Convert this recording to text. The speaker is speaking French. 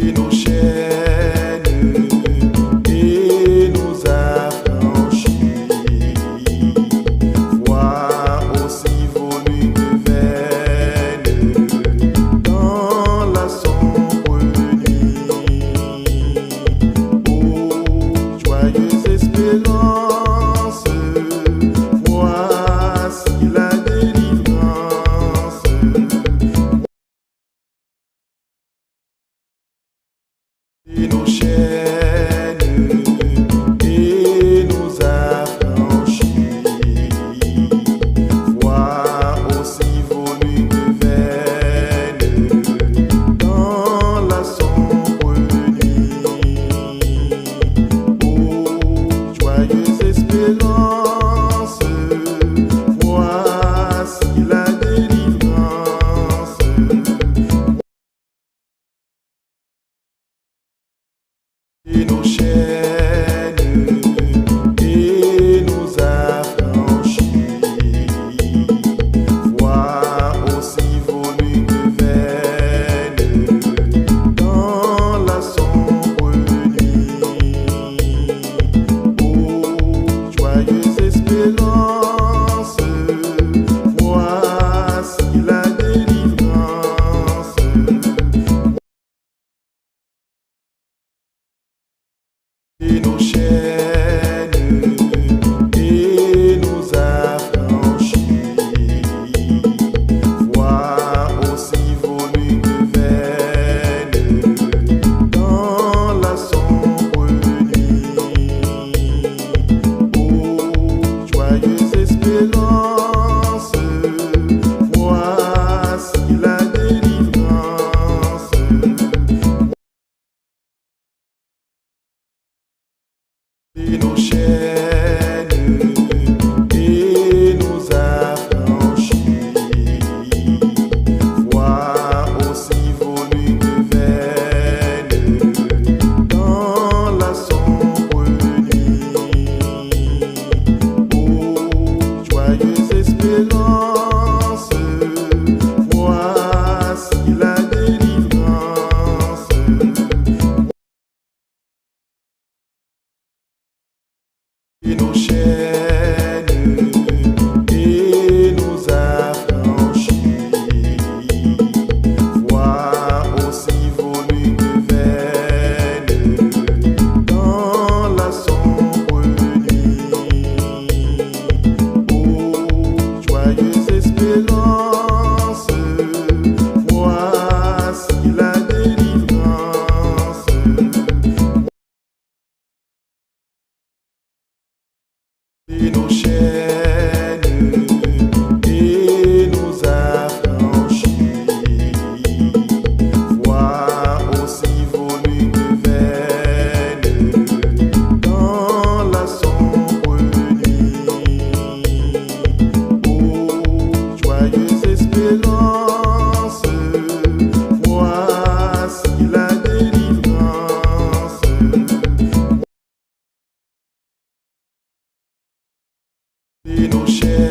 et nos chaînes et nous affranchit. Vois aussi vos lunes de veine dans la sombre nuit. Ô joyeuse espérance, voici la délivrance. Et nos chaînes et nous affranchit. Vois aussi vos lunes de veine dans la sombre nuit. Ô joyeuse espérance, voici la délivrance. Et nos chaînes et nous affranchit. Vois aussi vos lunes de veine dans la sombre nuit. Ô joyeuse espérance, voici la délivrance. Et nos chaînes et nous affranchit. Vois aussi vos lunes de veine dans la sombre nuit. Ô joyeuse espérance, voici la délivrance. Et nos chaînes et nous affranchit. Vois aussi vos lunes de veine dans la sombre nuit. Ô joyeuse espérance, voici la délivrance. Et nos chaînes et nous affranchit. Vois aussi vos lunes de veine dans la sombre nuit. Ô joyeuse espérance, voici la délivrance. Et nos chaînes et nous affranchit. Vois aussi vos lunes de veine dans la sombre nuit. Ô joyeuse espérance, voici la délivrance. Et nos chaînes